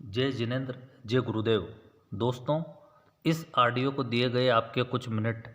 जय जिनेंद्र, जय गुरुदेव। दोस्तों, इस ऑडियो को दिए गए आपके कुछ मिनट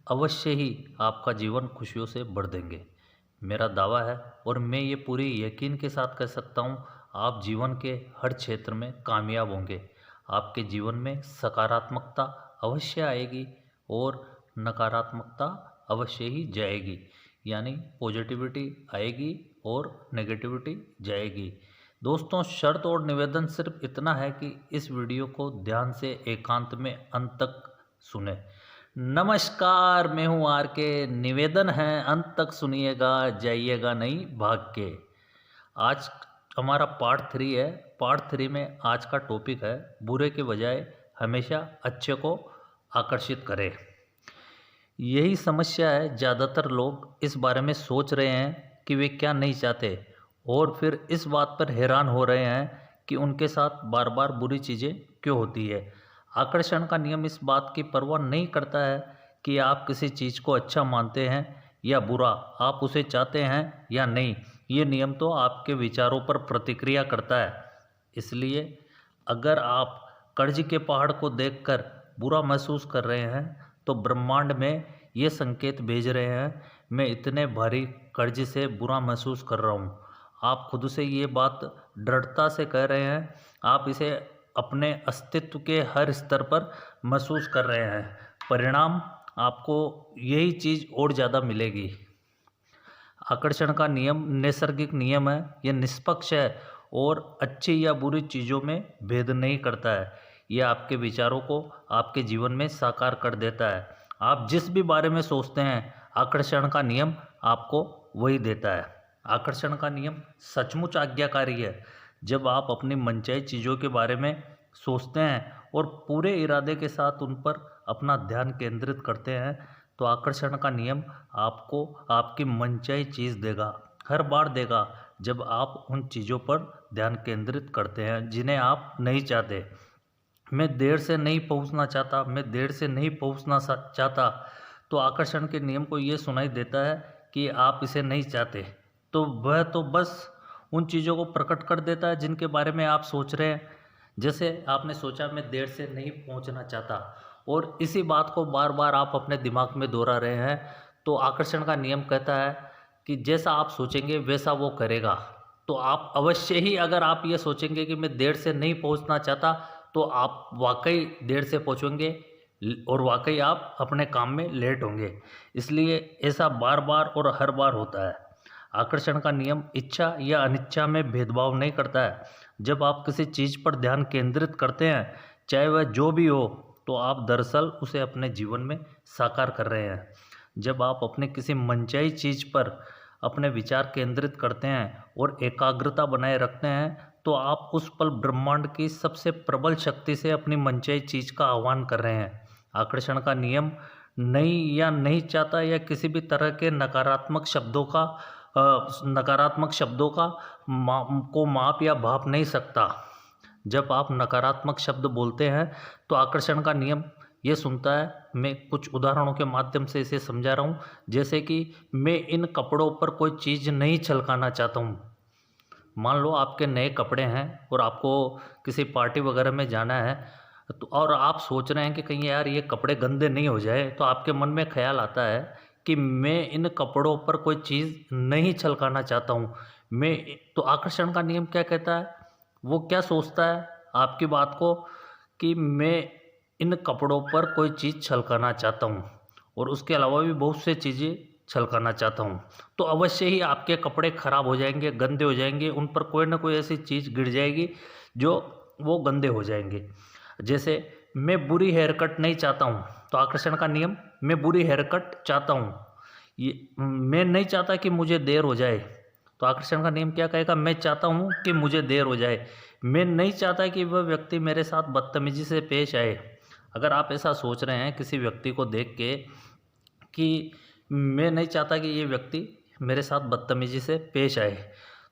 अवश्य ही आपका जीवन खुशियों से भर देंगे। मेरा दावा है और मैं ये पूरी यकीन के साथ कह सकता हूँ, आप जीवन के हर क्षेत्र में कामयाब होंगे। आपके जीवन में सकारात्मकता अवश्य आएगी और नकारात्मकता अवश्य ही जाएगी। यानी पॉजिटिविटी आएगी और नेगेटिविटी जाएगी। दोस्तों, शर्त और निवेदन सिर्फ इतना है कि इस वीडियो को ध्यान से एकांत में अंत तक सुने। नमस्कार, मैं हूं आर के। निवेदन है अंत तक सुनिएगा, जाइएगा नहीं भाग के। आज हमारा पार्ट 3 है। पार्ट 3 में आज का टॉपिक है, बुरे के बजाय हमेशा अच्छे को आकर्षित करें। यही समस्या है, ज़्यादातर लोग इस बारे में सोच रहे हैं कि वे क्या नहीं चाहते और फिर इस बात पर हैरान हो रहे हैं कि उनके साथ बार बार बुरी चीज़ें क्यों होती है। आकर्षण का नियम इस बात की परवाह नहीं करता है कि आप किसी चीज़ को अच्छा मानते हैं या बुरा, आप उसे चाहते हैं या नहीं। ये नियम तो आपके विचारों पर प्रतिक्रिया करता है। इसलिए अगर आप कर्ज के पहाड़ को देखकर बुरा महसूस कर रहे हैं तो ब्रह्मांड में ये संकेत भेज रहे हैं, मैं इतने भारी कर्ज से बुरा महसूस कर रहा हूँ। आप खुद से ये बात दृढ़ता से कह रहे हैं, आप इसे अपने अस्तित्व के हर स्तर पर महसूस कर रहे हैं। परिणाम आपको यही चीज़ और ज़्यादा मिलेगी। आकर्षण का नियम नैसर्गिक नियम है, यह निष्पक्ष है और अच्छी या बुरी चीज़ों में भेद नहीं करता है। यह आपके विचारों को आपके जीवन में साकार कर देता है। आप जिस भी बारे में सोचते हैं, आकर्षण का नियम आपको वही देता है। आकर्षण का नियम सचमुच आज्ञाकारी है। जब आप अपनी मनचाही चीज़ों के बारे में सोचते हैं और पूरे इरादे के साथ उन पर अपना ध्यान केंद्रित करते हैं, तो आकर्षण का नियम आपको आपकी मनचाही चीज़ देगा, हर बार देगा जब आप उन चीज़ों पर ध्यान केंद्रित करते हैं जिन्हें आप नहीं चाहते। मैं देर से नहीं पहुंचना चाहता, मैं देर से नहीं पहुंचना चाहता, तो आकर्षण के नियम को ये सुनाई देता है कि आप इसे नहीं चाहते, तो वह तो बस उन चीज़ों को प्रकट कर देता है जिनके बारे में आप सोच रहे हैं। जैसे आपने सोचा, मैं देर से नहीं पहुंचना चाहता, और इसी बात को बार बार आप अपने दिमाग में दोहरा रहे हैं, तो आकर्षण का नियम कहता है कि जैसा आप सोचेंगे वैसा वो करेगा। तो आप अवश्य ही, अगर आप ये सोचेंगे कि मैं देर से नहीं पहुंचना चाहता, तो आप वाकई देर से पहुंचेंगे और वाकई आप अपने काम में लेट होंगे। इसलिए ऐसा बार बार और हर बार होता है। आकर्षण का नियम इच्छा या अनिच्छा में भेदभाव नहीं करता है। जब आप किसी चीज़ पर ध्यान केंद्रित करते हैं, चाहे वह जो भी हो, तो आप दरअसल उसे अपने जीवन में साकार कर रहे हैं। जब आप अपने किसी मनचाही चीज़ पर अपने विचार केंद्रित करते हैं और एकाग्रता बनाए रखते हैं, तो आप उस पल ब्रह्मांड की सबसे प्रबल शक्ति से अपनी मनचाही चीज़ का आह्वान कर रहे हैं। आकर्षण का नियम नहीं या नहीं चाहता या किसी भी तरह के नकारात्मक शब्दों का को माप या भाप नहीं सकता। जब आप नकारात्मक शब्द बोलते हैं तो आकर्षण का नियम ये सुनता है। मैं कुछ उदाहरणों के माध्यम से इसे समझा रहा हूँ। जैसे कि मैं इन कपड़ों पर कोई चीज़ नहीं छलकाना चाहता हूँ। मान लो आपके नए कपड़े हैं और आपको किसी पार्टी वगैरह में जाना है, तो और आप सोच रहे हैं कि कहीं यार ये कपड़े गंदे नहीं हो जाए, तो आपके मन में ख्याल आता है कि मैं इन कपड़ों पर कोई चीज़ नहीं छलकाना चाहता हूँ। तो आकर्षण का नियम क्या कहता है, वो क्या सोचता है आपकी बात को, कि मैं इन कपड़ों पर कोई चीज़ छलकाना चाहता हूँ और उसके अलावा भी बहुत से चीज़ें छलकाना चाहता हूँ। तो अवश्य ही आपके कपड़े ख़राब हो जाएंगे, गंदे हो जाएंगे, उन पर कोई ना कोई ऐसी चीज़ गिर जाएगी जो वो गंदे हो जाएंगे। जैसे मैं बुरी हेयर कट नहीं चाहता हूँ, तो आकर्षण का नियम, मैं बुरी हेयर कट चाहता हूँ। ये मैं नहीं चाहता कि मुझे देर हो जाए, तो आकर्षण का नियम क्या कहेगा, मैं चाहता हूँ कि मुझे देर हो जाए। मैं नहीं चाहता कि वह व्यक्ति मेरे साथ बदतमीजी से पेश आए। अगर आप ऐसा सोच रहे हैं किसी व्यक्ति को देख के कि मैं नहीं चाहता कि ये व्यक्ति मेरे साथ बदतमीजी से पेश आए,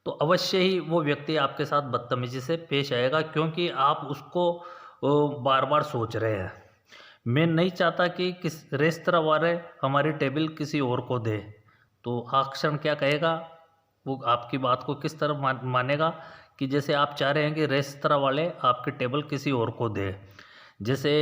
तो अवश्य ही वो व्यक्ति आपके साथ बदतमीजी से पेश आएगा, क्योंकि आप उसको बार बार सोच रहे हैं। मैं नहीं चाहता कि किस रेस्तरां वाले हमारी टेबल किसी और को दे, तो आकर्षण क्या कहेगा, वो आपकी बात को किस तरह मानेगा कि जैसे आप चाह रहे हैं कि रेस्तरां वाले आपकी टेबल किसी और को दे। जैसे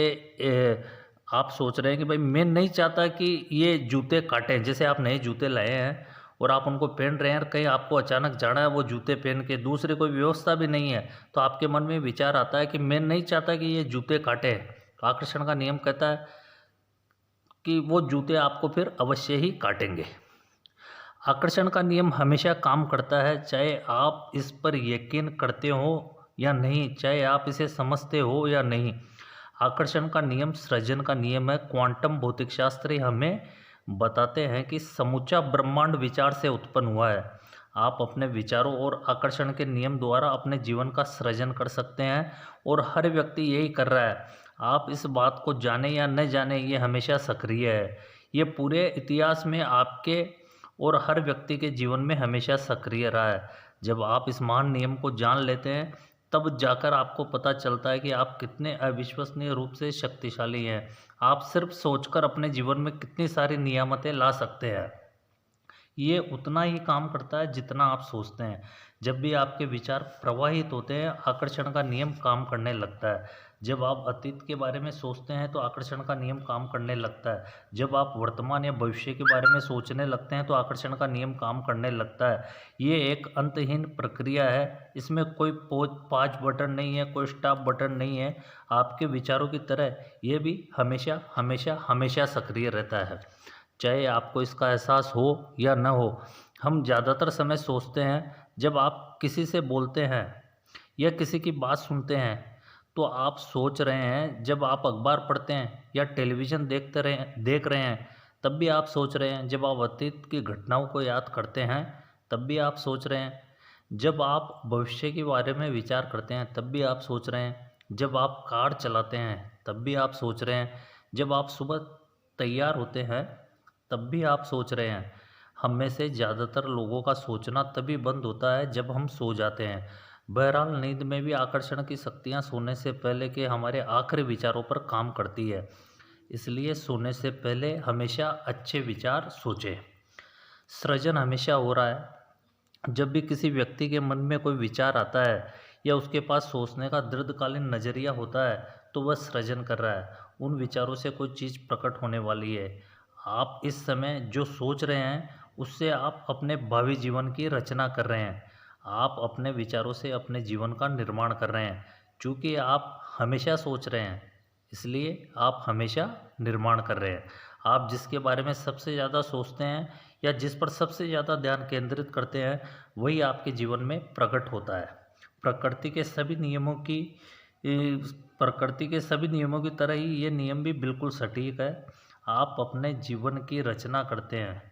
आप सोच रहे हैं कि भाई मैं नहीं चाहता कि ये जूते काटें, जैसे आप नए जूते लाए हैं और आप उनको पहन रहे हैं और कहीं आपको अचानक जाना है वो जूते पहन के, दूसरी कोई व्यवस्था भी नहीं है, तो आपके मन में विचार आता है कि मैं नहीं चाहता कि ये जूते काटें। तो आकर्षण का नियम कहता है कि वो जूते आपको फिर अवश्य ही काटेंगे। आकर्षण का नियम हमेशा काम करता है, चाहे आप इस पर यकीन करते हो या नहीं, चाहे आप इसे समझते हो या नहीं। आकर्षण का नियम सृजन का नियम है। क्वांटम भौतिक शास्त्री हमें बताते हैं कि समूचा ब्रह्मांड विचार से उत्पन्न हुआ है। आप अपने विचारों और आकर्षण के नियम द्वारा अपने जीवन का सृजन कर सकते हैं और हर व्यक्ति यही कर रहा है। आप इस बात को जाने या न जाने, ये हमेशा सक्रिय है। ये पूरे इतिहास में आपके और हर व्यक्ति के जीवन में हमेशा सक्रिय रहा है। जब आप इस महान नियम को जान लेते हैं तब जाकर आपको पता चलता है कि आप कितने अविश्वसनीय रूप से शक्तिशाली हैं। आप सिर्फ सोचकर अपने जीवन में कितनी सारी नियामतें ला सकते हैं। ये उतना ही काम करता है जितना आप सोचते हैं। जब भी आपके विचार प्रवाहित होते हैं, आकर्षण का नियम काम करने लगता है। जब आप अतीत के बारे में सोचते हैं तो आकर्षण का नियम काम करने लगता है। जब आप वर्तमान या भविष्य के बारे में सोचने लगते हैं तो आकर्षण का नियम काम करने लगता है। ये एक अंतहीन प्रक्रिया है। इसमें कोई पाँच बटन नहीं है, कोई स्टॉप बटन नहीं है। आपके विचारों की तरह ये भी हमेशा हमेशा हमेशा सक्रिय रहता है, चाहे आपको इसका एहसास हो या न हो। हम ज़्यादातर समय सोचते हैं, जब आप किसी से बोलते हैं या किसी की बात सुनते हैं तो आप सोच रहे हैं। जब आप अखबार पढ़ते हैं या टेलीविज़न देख रहे हैं तब भी आप सोच रहे हैं। जब आप अतीत की घटनाओं को याद करते हैं तब भी आप सोच रहे हैं। जब आप भविष्य के बारे में विचार करते हैं तब भी आप सोच रहे हैं। जब आप कार चलाते हैं तब भी आप सोच रहे हैं। जब आप सुबह तैयार होते हैं तब भी आप सोच रहे हैं। हम में से ज़्यादातर लोगों का सोचना तभी बंद होता है जब हम सो जाते हैं। बहरहाल नींद में भी आकर्षण की शक्तियाँ सोने से पहले के हमारे आखिरी विचारों पर काम करती है। इसलिए सोने से पहले हमेशा अच्छे विचार सोचें। सृजन हमेशा हो रहा है। जब भी किसी व्यक्ति के मन में कोई विचार आता है या उसके पास सोचने का दीर्घकालीन नज़रिया होता है तो वह सृजन कर रहा है। उन विचारों से कोई चीज़ प्रकट होने वाली है। आप इस समय जो सोच रहे हैं उससे आप अपने भावी जीवन की रचना कर रहे हैं। आप अपने विचारों से अपने जीवन का निर्माण कर रहे हैं। चूँकि आप हमेशा सोच रहे हैं इसलिए आप हमेशा निर्माण कर रहे हैं। आप जिसके बारे में सबसे ज़्यादा सोचते हैं या जिस पर सबसे ज़्यादा ध्यान केंद्रित करते हैं वही आपके जीवन में प्रकट होता है। प्रकृति के सभी नियमों की प्रकृति के सभी नियमों की तरह ही ये नियम भी बिल्कुल सटीक है। आप अपने जीवन की रचना करते हैं।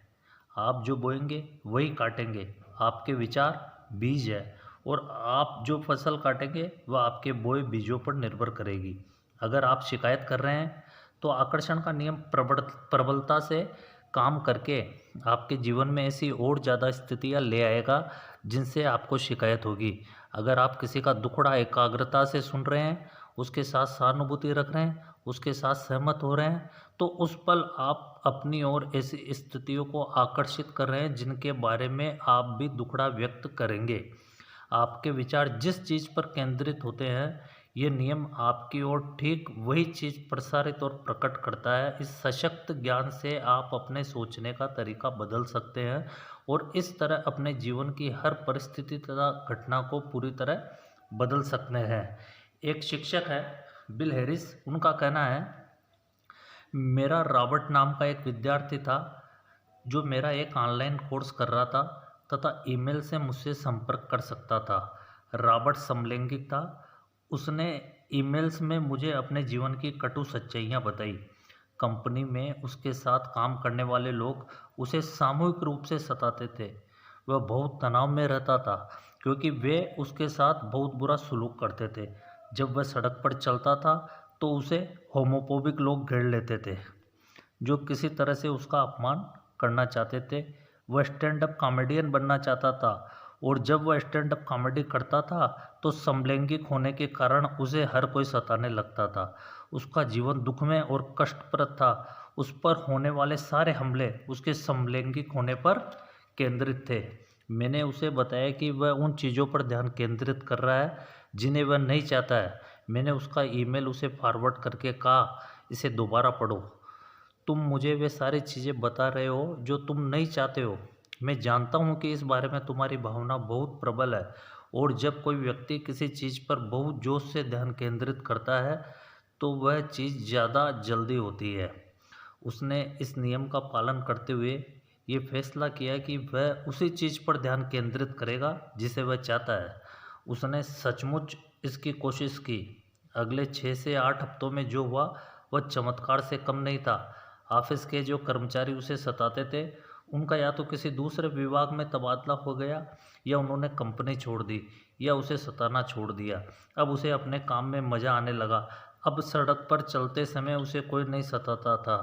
आप जो बोएंगे वही काटेंगे। आपके विचार बीज है और आप जो फसल काटेंगे वह आपके बोए बीजों पर निर्भर करेगी। अगर आप शिकायत कर रहे हैं तो आकर्षण का नियम प्रबलता से काम करके आपके जीवन में ऐसी और ज़्यादा स्थितियाँ ले आएगा जिनसे आपको शिकायत होगी। अगर आप किसी का दुखड़ा एकाग्रता से सुन रहे हैं, उसके साथ सहानुभूति रख रहे हैं, उसके साथ सहमत हो रहे हैं, तो उस पल आप अपनी ओर ऐसी स्थितियों को आकर्षित कर रहे हैं जिनके बारे में आप भी दुखड़ा व्यक्त करेंगे। आपके विचार जिस चीज़ पर केंद्रित होते हैं, ये नियम आपकी ओर ठीक वही चीज़ प्रसारित और प्रकट करता है। इस सशक्त ज्ञान से आप अपने सोचने का तरीका बदल सकते हैं और इस तरह अपने जीवन की हर परिस्थिति तथा घटना को पूरी तरह बदल सकते हैं। एक शिक्षक है बिल हैरिस, उनका कहना है, मेरा रॉबर्ट नाम का एक विद्यार्थी था जो मेरा एक ऑनलाइन कोर्स कर रहा था तथा ईमेल से मुझसे संपर्क कर सकता था। रॉबर्ट समलैंगिक था। उसने ईमेल्स में मुझे अपने जीवन की कटु सच्चाइयाँ बताई। कंपनी में उसके साथ काम करने वाले लोग उसे सामूहिक रूप से सताते थे। वह बहुत तनाव में रहता था क्योंकि वे उसके साथ बहुत बुरा सलूक करते थे। जब वह सड़क पर चलता था तो उसे होमोफोबिक लोग घेर लेते थे जो किसी तरह से उसका अपमान करना चाहते थे। वह स्टैंड अप कॉमेडियन बनना चाहता था और जब वह स्टैंड अप कॉमेडी करता था तो समलैंगिक होने के कारण उसे हर कोई सताने लगता था। उसका जीवन दुखमय और कष्टप्रद था। उस पर होने वाले सारे हमले उसके समलैंगिक होने पर केंद्रित थे। मैंने उसे बताया कि वह उन चीज़ों पर ध्यान केंद्रित कर रहा है जिन्हें वह नहीं चाहता है। मैंने उसका ईमेल उसे फॉरवर्ड करके कहा, इसे दोबारा पढ़ो। तुम मुझे वे सारी चीज़ें बता रहे हो जो तुम नहीं चाहते हो। मैं जानता हूँ कि इस बारे में तुम्हारी भावना बहुत प्रबल है, और जब कोई व्यक्ति किसी चीज़ पर बहुत जोश से ध्यान केंद्रित करता है तो वह चीज़ ज़्यादा जल्दी होती है। उसने इस नियम का पालन करते हुए ये फैसला किया कि वह उसी चीज़ पर ध्यान केंद्रित करेगा जिसे वह चाहता है। उसने सचमुच इसकी कोशिश की। अगले 6 से 8 हफ्तों में जो हुआ वह चमत्कार से कम नहीं था। ऑफिस के जो कर्मचारी उसे सताते थे, उनका या तो किसी दूसरे विभाग में तबादला हो गया, या उन्होंने कंपनी छोड़ दी, या उसे सताना छोड़ दिया। अब उसे अपने काम में मज़ा आने लगा। अब सड़क पर चलते समय उसे कोई नहीं सताता था।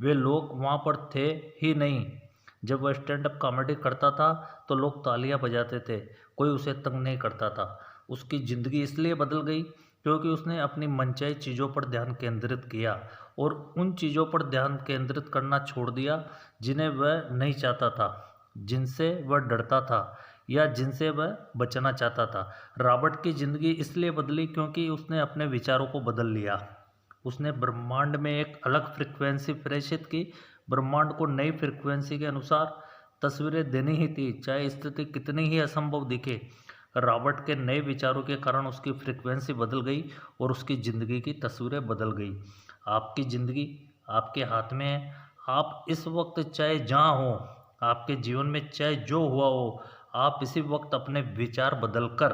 वे लोग वहाँ पर थे ही नहीं। जब वह स्टैंड अप कॉमेडी करता था तो लोग तालियां बजाते थे, कोई उसे तंग नहीं करता था। उसकी ज़िंदगी इसलिए बदल गई क्योंकि उसने अपनी मनचाही चीज़ों पर ध्यान केंद्रित किया, और उन चीज़ों पर ध्यान केंद्रित करना छोड़ दिया जिन्हें वह नहीं चाहता था, जिनसे वह डरता था, या जिनसे वह बचना चाहता था। रॉबर्ट की ज़िंदगी इसलिए बदली क्योंकि उसने अपने विचारों को बदल लिया। उसने ब्रह्मांड में एक अलग फ्रिक्वेंसी प्रेषित की। ब्रह्मांड को नई फ्रिक्वेंसी के अनुसार तस्वीरें देनी ही थी, चाहे स्थिति कितनी ही असंभव दिखे। रॉबर्ट के नए विचारों के कारण उसकी फ्रिक्वेंसी बदल गई और उसकी ज़िंदगी की तस्वीरें बदल गई। आपकी ज़िंदगी आपके हाथ में है। आप इस वक्त चाहे जहाँ हो, आपके जीवन में चाहे जो हुआ हो, आप इसी वक्त अपने विचार बदल कर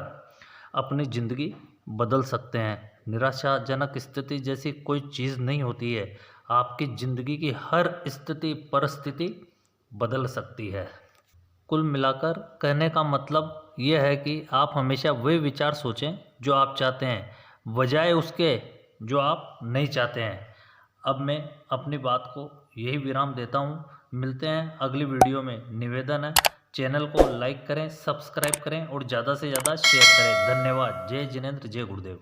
अपनी ज़िंदगी बदल सकते हैं। निराशाजनक स्थिति जैसी कोई चीज़ नहीं होती है। आपकी ज़िंदगी की हर स्थिति परिस्थिति बदल सकती है। कुल मिलाकर कहने का मतलब यह है कि आप हमेशा वे विचार सोचें जो आप चाहते हैं, बजाय उसके जो आप नहीं चाहते हैं। अब मैं अपनी बात को यही विराम देता हूँ। मिलते हैं अगली वीडियो में। निवेदन है, चैनल को लाइक करें, सब्सक्राइब करें और ज़्यादा से ज़्यादा शेयर करें। धन्यवाद। जय जिनेंद्र, जय गुरुदेव।